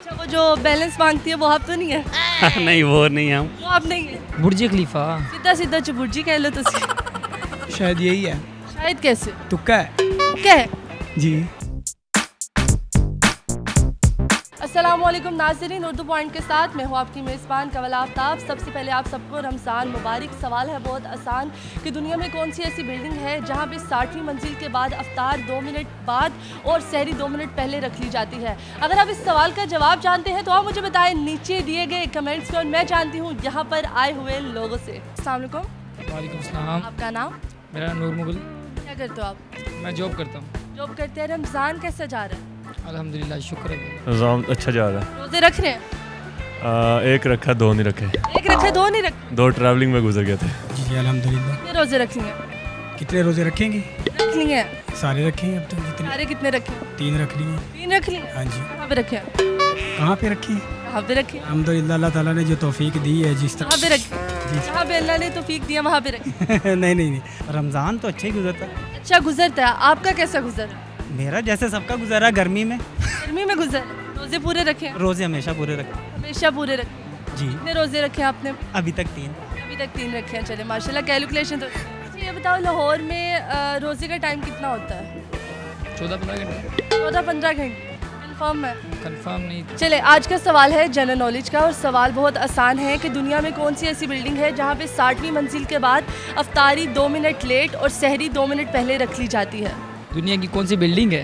अच्छा, वो जो बैलेंस मांगती है वो आप तो नहीं है? नहीं वो नहीं हम। वो आप नहीं है? बुर्ज खलीफा। सीधा सीधा चुबुर्जी कह लो तो शायद यही है। शायद कैसे? तुक्का है क्या है? जी। अस्सलाम वालेकुम नाज़रीन, उर्दू पॉइंट के साथ मैं हूँ आपकी मेज़बान कवल आफ्ताब। सबसे पहले आप सबको रमज़ान मुबारक। सवाल है बहुत आसान कि दुनिया में कौन सी ऐसी बिल्डिंग है जहाँ पे 60वीं मंजिल के बाद अफ्तार 2 मिनट बाद और सहरी 2 मिनट पहले रख ली जाती है। अगर आप इस सवाल का जवाब जानते हैं तो आप मुझे बताएं नीचे दिए गए कमेंट्स में, और मैं जानती हूँ यहाँ पर आए हुए लोगों से। अस्सलाम वालेकुम। वालेकुम सलाम। आपका नाम? मेरा नूर मुगल। क्या करते हो आप? मैं जॉब करता हूँ। जॉब करते हैं। रमज़ान कैसा जा रहा है? अल्हम्दुलिल्लाह, शुक्र है। निज़ाम अच्छा जा रहा है। रोज़े रख रहे हैं? एक रखा, दो नहीं रखे। एक रखे, दो नहीं रखे? दो ट्रैवलिंग में गुजर गए थे। जी जी अल्हम्दुलिल्लाह। कितने रोज़े रखेंगे? कितने रोजे रखेंगे? रख लिए? सारे रखेंगे अब तक जितने। सारे कितने रखे? 3 रख लिए। 3 रख लिए? हाँ जी। कहाँ पे रखे? कहाँ पे रखे? कहाँ पे रखे? अल्हम्दुलिल्लाह, अल्लाह ताला ने जो तौफीक दी है जिस कहाँ पे तरह। रखे? जहाँ पे अल्लाह ने तौफीक दिया वहाँ पे रखे। नहीं नहीं नहीं, रमज़ान तो अच्छा ही गुजरता है। अच्छा गुजरता है। आपका कैसा गुजरा? मेरा जैसे सबका गुजरा, गर्मी में गर्मी में गुजर। रोजे पूरे रखे? रोज़े हमेशा पूरे रखते हमेशा पूरे रखे। जी। कितने रोजे रखे आपने? अभी तक 3। अभी तक 3 रखे हैं। चले माशाल्लाह, कैलकुलेशन तो। अच्छा ये बताओ, लाहौर में रोजे का टाइम कितना होता है? 14-15 घंटे। 14-15 घंटे कन्फर्म है? कंफर्म नहीं। चले, आज का सवाल है जनरल नॉलेज का, और सवाल बहुत आसान है कि दुनिया में कौन सी ऐसी बिल्डिंग है जहाँ पे 60वीं मंजिल के बाद अफ्तारी 2 मिनट लेट और सहरी 2 मिनट पहले रख ली जाती है? दुनिया की कौन सी बिल्डिंग है?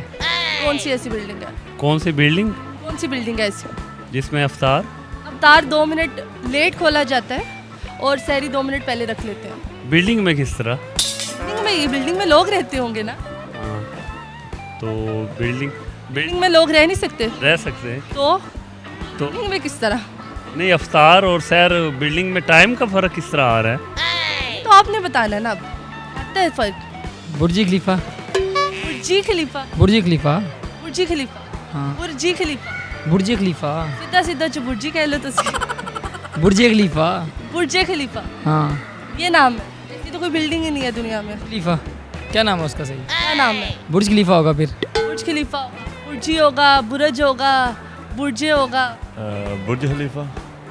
कौन सी ऐसी बिल्डिंग है? कौन सी बिल्डिंग कौन सी बिल्डिंग है ऐसी? जिसमें अफ्तार अफ्तार 2 मिनट लेट खोला जाता है और सहरी 2 मिनट पहले रख लेते हैं। बिल्डिंग में किस तरह? बिल्डिंग में, ये बिल्डिंग में लोग रहते होंगे ना? हाँ, तो बिल्डिंग बिल्डिंग में लोग रह नहीं सकते रह सकते हैं तो तो। बिल्डिंग में किस तरह? नहीं, अफ्तार और सैर बिल्डिंग में टाइम का फ़र्क किस तरह आ रहा है? तो आपने बताना ना, अब आता है फर्क। बुर्ज खलीफा। बुर्जी खलीफा? बुर्ज खलीफा। बुर्जी खलीफा? हाँ। बुर्जी खलीफा? बुर्ज खलीफा। सीधा सीधा चुबुर्जी कह लो तो बुर्ज खलीफा। बुर्जे खलीफा हाँ। ये नाम है? ऐसी तो कोई बिल्डिंग ही नहीं है दुनिया में। खलीफा क्या नाम है उसका? सही क्या नाम है? बुर्ज खलीफा होगा फिर। बुर्ज खलीफा होगा, बुर्जी होगा, बुरज होगा, बुर्जे होगा। बुर्ज खलीफा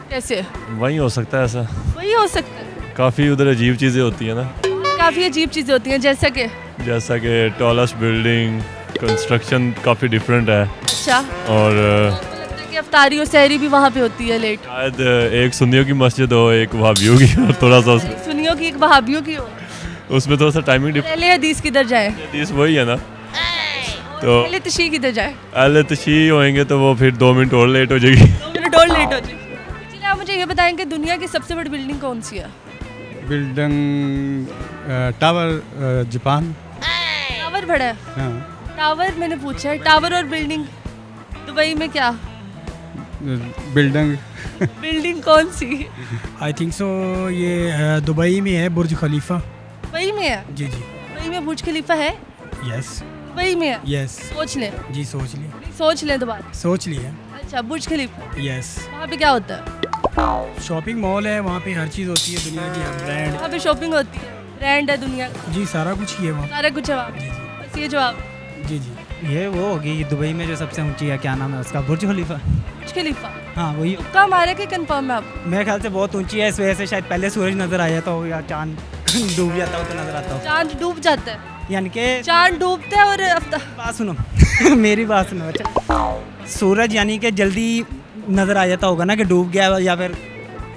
कैसे? वही हो सकता है ऐसा। वही हो सकता है। काफ़ी उधर अजीब चीज़ें होती है ना, काफ़ी अजीब चीज़ें होती हैं, जैसा कि जैसा कि टॉलेस्ट बिल्डिंग, कंस्ट्रक्शन काफ़ी डिफरेंट है। अच्छा, और आपको लगता है कि अफ्तारी और सहरी भी वहाँ पे होती है लेट? शायद एक सुन्नियों की मस्जिद हो, एक वहाबियों की, और थोड़ा सा सुन्नियों की, एक वहाबियों की हो। उसमें थोड़ा सा टाइमिंग पहले हदीस किधर जाए? डिफरेंस वही है ना। तो पहले तशी किधर जाए? अहले तशी होएंगे तो वो फिर 2 मिनट और लेट हो जाएगी। 2 मिनट और लेट हो जाए। चलिए, आप मुझे ये बताएं कि दुनिया की सबसे बड़ी बिल्डिंग कौन सी है? Building tower Japan. टावर बड़ा है? हाँ। टावर मैंने पूछा है, टावर और बिल्डिंग। दुबई में क्या बिल्डिंग बिल्डिंग कौन सी? आई थिंक सो ये दुबई में है, बुर्ज खलीफा। दुबई में है? जी जी। दुबई में बुर्ज खलीफा है? यस दुबई में है? यस। सोच लें। जी सोच लिए। सोच लें दोबारा। सोच लिए। अच्छा, बुर्ज खलीफा, यस। वहाँ पे क्या होता है? शॉपिंग मॉल है, वहाँ पे हर चीज़ होती है दुनिया की, हर ब्रांड। वहाँ पे शॉपिंग होती है, ब्रांड है दुनिया का, जी सारा कुछ ही है वहाँ। सारा कुछ है वहाँ पे। बस ये जवाब? जी जी। ये वो होगी दुबई में जो सबसे ऊंची है, क्या नाम है उसका? बुर्ज खलीफा। बुर्ज खलीफा? हाँ वही। तुक्का मारे कि कंफर्म है आप? मेरे ख्याल से बहुत ऊंची है, इस वजह से शायद पहले सूरज नज़र आ जाता हो या चांद डूब जाता हो तो नज़र आता हो, चांद डूब जाता है? यानी कि चांद डूबता है और अफ्तार? बात सुनो मेरी बात सुनो। अच्छा, सूरज यानी कि जल्दी नज़र आ जाता होगा ना कि डूब गया, या फिर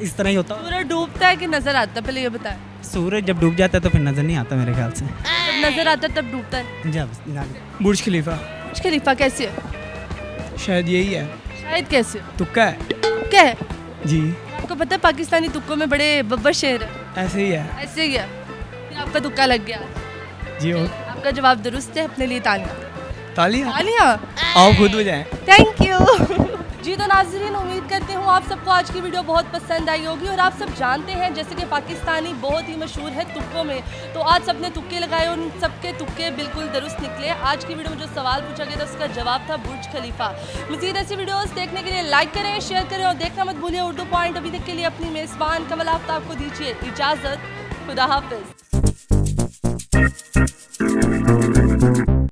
इस तरह ही होता होगा। सूरज डूबता है कि नजर आता है, पहले ये बताएं। सूरज जब डूब जाता है तो फिर नज़र नहीं आता मेरे ख्याल से। जब नजर आता है तब डूबता है। जब बुर्ज खलीफा। बुर्ज खलीफा कैसे है? शायद यही है। शायद कैसे? तुक्का है क्या है? जी। आपको पता है पाकिस्तानी तुक्कों में बड़े बब्बर शेर है। ऐसे ही है ऐसे ही है। फिर आपका तुक्का लग गया। जी। और आपका जवाब दुरुस्त है, अपने लिए तालियां। तालियां। तालियां? आओ खुद हो जाए। Thank you. जी तो नाज़रीन, उम्मीद करते हूँ आप सबको आज की वीडियो बहुत पसंद आई होगी। और आप सब जानते हैं जैसे कि पाकिस्तानी बहुत ही मशहूर है तुक्कों में, तो आज सबने तुक्के लगाए और उन सबके तुक्के बिल्कुल दुरुस्त निकले। आज की वीडियो में जो सवाल पूछा गया था उसका जवाब था बुर्ज खलीफा। मज़ीद ऐसी वीडियोस देखने के लिए लाइक करें, शेयर करें और देखना मत भूलिए उर्दू पॉइंट। अभी तक के लिए अपनी मेज़बान कमल आफ्ताब को दीजिए इजाज़त। खुदा हाफिज़।